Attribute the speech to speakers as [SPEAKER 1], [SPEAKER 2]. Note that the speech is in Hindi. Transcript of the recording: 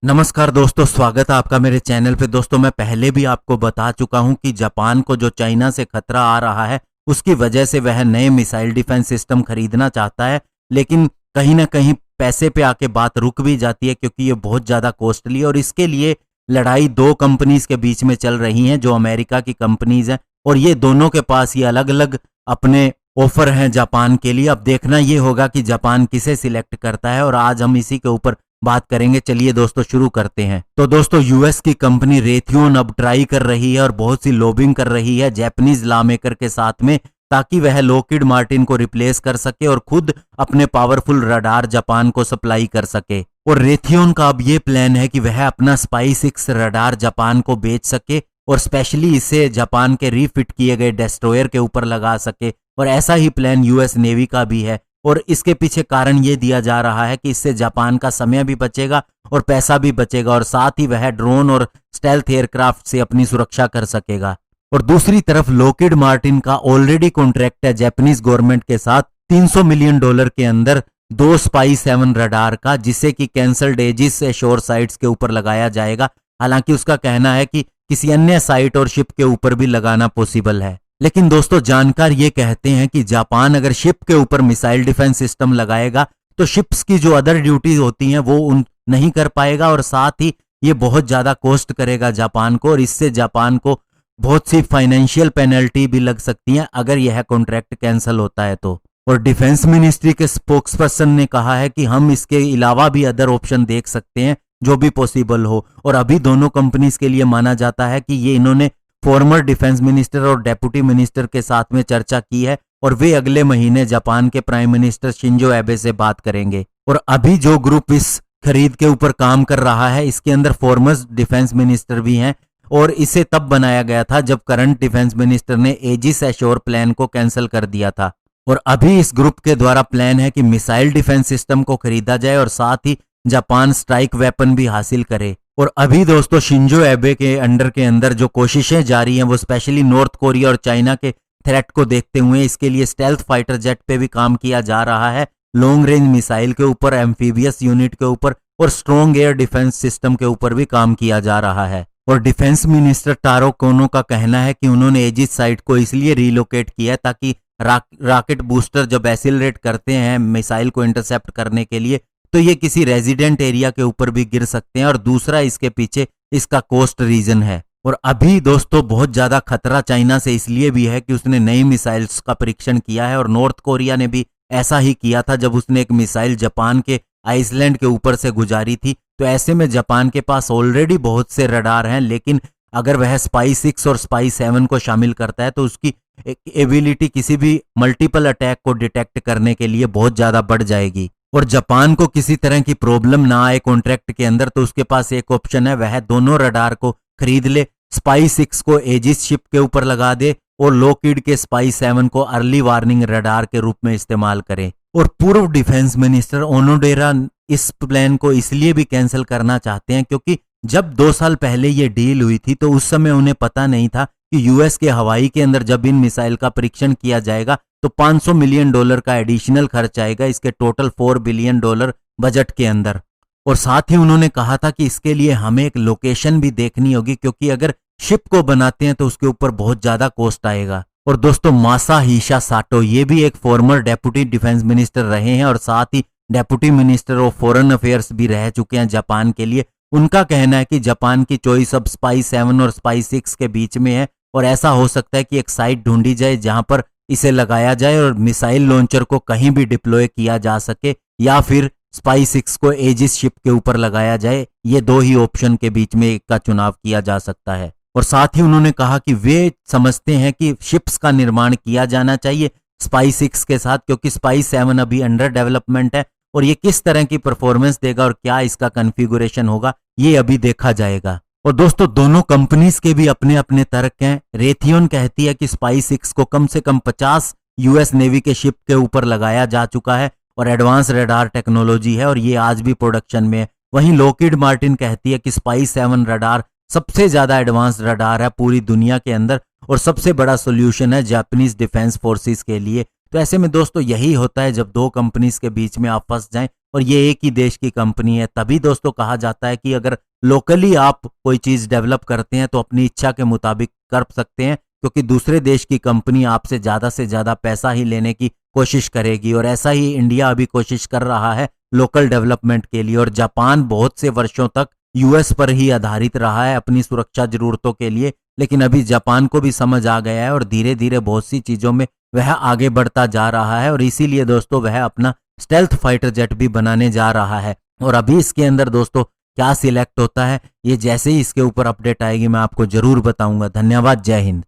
[SPEAKER 1] नमस्कार दोस्तों, स्वागत है आपका मेरे चैनल पे। दोस्तों, मैं पहले भी आपको बता चुका हूं कि जापान को जो चाइना से खतरा आ रहा है उसकी वजह से वह नए मिसाइल डिफेंस सिस्टम खरीदना चाहता है, लेकिन कहीं ना कहीं पैसे पे आके बात रुक भी जाती है क्योंकि ये बहुत ज़्यादा कॉस्टली है और इसके लिए लड़ाई दो कंपनीज के बीच में चल रही है जो अमेरिका की कंपनीज हैं और ये दोनों के पास ये अलग अलग अपने ऑफर हैं जापान के लिए। अब देखना ये होगा कि जापान किसे सिलेक्ट करता है और आज हम इसी के ऊपर बात करेंगे। चलिए दोस्तों शुरू करते हैं। तो दोस्तों, यूएस की कंपनी रेथियोन अब ट्राई कर रही है और बहुत सी लॉबिंग कर रही है जापानीज लॉमेकर के साथ में, ताकि वह लॉकहीड मार्टिन को रिप्लेस कर सके और खुद अपने पावरफुल रडार जापान को सप्लाई कर सके। और रेथियोन का अब ये प्लान है कि वह अपना SPY-6 रडार जापान को बेच सके और स्पेशली इसे जापान के रीफिट किए गए डेस्ट्रॉयर के ऊपर लगा सके। और ऐसा ही प्लान यूएस नेवी का भी है और इसके पीछे कारण ये दिया जा रहा है कि इससे जापान का समय भी बचेगा और पैसा भी बचेगा और साथ ही वह ड्रोन और स्टेल्थ एयरक्राफ्ट से अपनी सुरक्षा कर सकेगा। और दूसरी तरफ लॉकहीड मार्टिन का ऑलरेडी कॉन्ट्रैक्ट है जापानीज गवर्नमेंट के साथ $300 मिलियन के अंदर 2 SPY-7 रडार का, जिसे कि कैंसल्ड एजिस एश्योर साइट्स के ऊपर लगाया जाएगा। हालांकि उसका कहना है कि किसी अन्य साइट और शिप के ऊपर भी लगाना पॉसिबल है। लेकिन दोस्तों, जानकार ये कहते हैं कि जापान अगर शिप के ऊपर मिसाइल डिफेंस सिस्टम लगाएगा तो शिप्स की जो अदर ड्यूटीज होती हैं वो उन नहीं कर पाएगा और साथ ही ये बहुत ज्यादा कॉस्ट करेगा जापान को और इससे जापान को बहुत सी फाइनेंशियल पेनल्टी भी लग सकती है अगर यह कॉन्ट्रैक्ट कैंसिल होता है तो। और डिफेंस मिनिस्ट्री के स्पोक्सपर्सन ने कहा है कि हम इसके अलावा भी अदर ऑप्शन देख सकते हैं जो भी पॉसिबल हो। और अभी दोनों कंपनीज के लिए माना जाता है कि ये इन्होंने फॉर्मर डिफेंस मिनिस्टर और डेप्यूटी मिनिस्टर के साथ में चर्चा की है और वे अगले महीने जापान के प्राइम मिनिस्टर शिंजो एबे से बात करेंगे। और अभी जो ग्रुप इस खरीद के ऊपर काम कर रहा है इसके अंदर फॉर्मर डिफेंस मिनिस्टर भी हैं और इसे तब बनाया गया था जब करंट डिफेंस मिनिस्टर ने एजिस एश्योर प्लान को कैंसिल कर दिया था। और अभी इस ग्रुप के द्वारा प्लान है कि मिसाइल डिफेंस सिस्टम को खरीदा जाए और साथ ही जापान स्ट्राइक वेपन भी हासिल करे। और अभी दोस्तों, शिंजो एबे के अंडर के अंदर जो कोशिशें जारी हैं वो स्पेशली नॉर्थ कोरिया और चाइना के थ्रेट को देखते हुए इसके लिए स्टेल्थ फाइटर जेट पे भी काम किया जा रहा है, लॉन्ग रेंज मिसाइल के ऊपर, एम्फीबियस यूनिट के ऊपर और स्ट्रॉन्ग एयर डिफेंस सिस्टम के ऊपर भी काम किया जा रहा है। और डिफेंस मिनिस्टर टारो कोनो का कहना है कि उन्होंने एजिस साइट को इसलिए रिलोकेट किया है ताकि रॉकेट बूस्टर जब एसिलरेट करते हैं मिसाइल को इंटरसेप्ट करने के लिए तो ये किसी रेजिडेंट एरिया के ऊपर भी गिर सकते हैं और दूसरा इसके पीछे इसका कॉस्ट रीजन है। और अभी दोस्तों, बहुत ज्यादा खतरा चाइना से इसलिए भी है कि उसने नई मिसाइल्स का परीक्षण किया है और नॉर्थ कोरिया ने भी ऐसा ही किया था जब उसने एक मिसाइल जापान के आइसलैंड के ऊपर से गुजारी थी। तो ऐसे में जापान के पास ऑलरेडी बहुत से रडार हैं, लेकिन अगर वह SPY-6 और SPY-7 को शामिल करता है तो उसकी एबिलिटी किसी भी मल्टीपल अटैक को डिटेक्ट करने के लिए बहुत ज्यादा बढ़ जाएगी। और जापान को किसी तरह की प्रॉब्लम ना आए कॉन्ट्रैक्ट के अंदर तो उसके पास एक ऑप्शन है, वह दोनों रडार को खरीद ले, SPY-6 को एजिस शिप के ऊपर लगा दे और लॉकहीड के SPY-7 को अर्ली वार्निंग रडार के रूप में इस्तेमाल करे। और पूर्व डिफेंस मिनिस्टर ओनोडेरा इस प्लान को इसलिए भी कैंसिल करना चाहते हैं क्योंकि जब 2 साल पहले ये डील हुई थी तो उस समय उन्हें पता नहीं था कि यूएस के हवाई के अंदर जब इन मिसाइल का परीक्षण किया जाएगा तो $500 मिलियन का एडिशनल खर्च आएगा इसके टोटल $4 बिलियन बजट के अंदर। और साथ ही उन्होंने कहा था कि इसके लिए हमें एक लोकेशन भी देखनी होगी क्योंकि अगर शिप को बनाते हैं तो उसके ऊपर बहुत ज्यादा कॉस्ट आएगा। और दोस्तों, मासाहिसा साटो ये भी एक फॉर्मर डेप्यूटी डिफेंस मिनिस्टर रहे हैं और साथ ही deputy minister of foreign affairs भी रह चुके हैं जापान के लिए। उनका कहना है कि जापान की चॉइस अब SPY-7 और SPY-6 के बीच में है और ऐसा हो सकता है कि एक साइट ढूंढी जाए जहां पर इसे लगाया जाए और मिसाइल लॉन्चर को कहीं भी डिप्लॉय किया जा सके या फिर SPY-6 को एजिस शिप के ऊपर लगाया जाए। ये दो ही ऑप्शन के बीच में एक का चुनाव किया जा सकता है। और साथ ही उन्होंने कहा कि वे समझते हैं कि शिप्स का निर्माण किया जाना चाहिए SPY-6 के साथ क्योंकि SPY-7 अभी अंडर डेवलपमेंट है और ये किस तरह की परफॉर्मेंस देगा और क्या इसका कॉन्फ़िगरेशन होगा ये अभी देखा जाएगा। और दोस्तों, दोनों कंपनीज के भी अपने अपने तर्क हैं। रेथियोन कहती है कि SPY-6 को कम से कम 50 यूएस नेवी के शिप के ऊपर लगाया जा चुका है और एडवांस रडार टेक्नोलॉजी है और ये आज भी प्रोडक्शन में है। वहीं लॉकहीड मार्टिन कहती है कि SPY-7 रडार सबसे ज्यादा एडवांस रडार है पूरी दुनिया के अंदर और सबसे बड़ा सोल्यूशन है जापानीज डिफेंस फोर्सेस के लिए। तो ऐसे में दोस्तों यही होता है जब दो कंपनीज के बीच में आप फंस जाएं और ये एक ही देश की कंपनी है, तभी दोस्तों कहा जाता है कि अगर लोकली आप कोई चीज डेवलप करते हैं तो अपनी इच्छा के मुताबिक कर सकते हैं, क्योंकि दूसरे देश की कंपनी आपसे से ज्यादा पैसा ही लेने की कोशिश करेगी। और ऐसा ही इंडिया अभी कोशिश कर रहा है लोकल डेवलपमेंट के लिए। और जापान बहुत से वर्षों तक यूएस पर ही आधारित रहा है अपनी सुरक्षा जरूरतों के लिए, लेकिन अभी जापान को भी समझ आ गया है और धीरे धीरे बहुत सी चीजों में वह आगे बढ़ता जा रहा है। और इसीलिए दोस्तों वह अपना स्टेल्थ फाइटर जेट भी बनाने जा रहा है। और अभी इसके अंदर दोस्तों क्या सिलेक्ट होता है, ये जैसे ही इसके ऊपर अपडेट आएगी मैं आपको जरूर बताऊंगा। धन्यवाद, जय हिंद।